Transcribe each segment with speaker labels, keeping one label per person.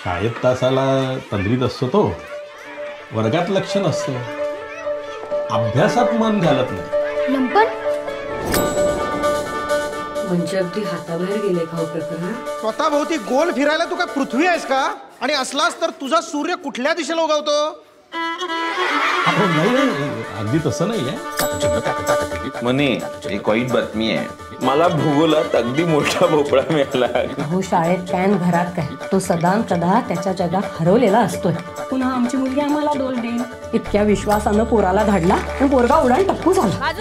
Speaker 1: शाळेत तासाला तंद्रीत असतो तो, वर्गात लक्ष नसतं, अभ्यासात मन घालत नाही.
Speaker 2: लंपन
Speaker 3: म्हणजे अगदी हाताबाहेर गेले का हो प्रकरण?
Speaker 4: स्वतःभोवती गोल फिरायला तू काय पृथ्वी आहेस का? आणि असलास तर तुझा सूर्य कुठल्या दिशेला उगवतो?
Speaker 1: नाही नाही, अगदी तसं नाही आहे.
Speaker 5: मने एक वाईट बातमी आहे, मला भूगोलात अगदी मोठा भोपळा मिळाला.
Speaker 3: हो, शाळेत पॅन घरात काय, तो सदान कदा त्याच्या जगात हरवलेला असतोय. पुन्हा आमची मुलगी आम्हाला दोष देईल इतक्या विश्वासानं पोराला धाडला आणि पोरगा उडान टप्पू झाला.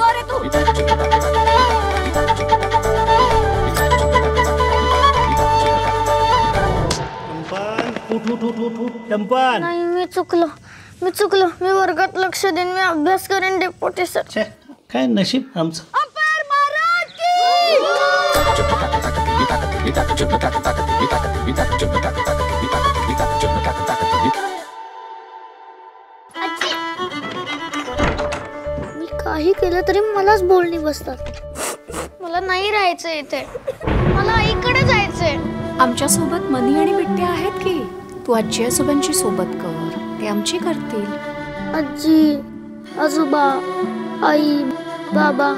Speaker 2: नाही, मी चुकलो. मी वर्गात लक्ष देईन, मी अभ्यास करेन डेपुटी सर.
Speaker 6: काय नशीब आमचं.
Speaker 2: मी काही केलं तरी मलाच बोलणी बसतात. मला नाही राहायचं इथे, मला आईकडे जायचंय.
Speaker 7: आमच्या सोबत मनी आणि बिट्ट्या आहेत की, तू आजी आजोबांची सोबत कर, ते आमची करतील.
Speaker 2: आजी, आजोबा, आई, बाबा,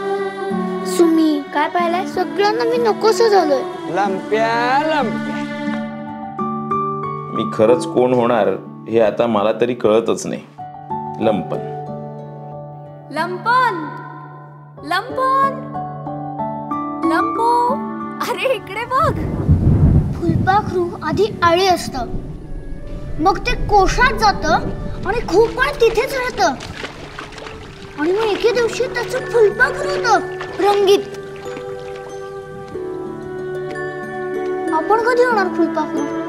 Speaker 2: सुमी, काय पाहिलंय? सगळ्यांना मी नकोसं झालोय.
Speaker 5: मी खरंच कोण होणार हे आता मला तरी कळतच नाही. लंपन
Speaker 7: लंपन लंपन लंपो, अरे इकडे बघ.
Speaker 2: फुलपाखरू आधी आळी असतं, मग ते कोशात जातं आणि खूप काळ तिथेच राहतं, आणि मग एके दिवशी त्याचं फुलपाखरू होतं रंगीत. आपण कधी होणार फुलपाखरू?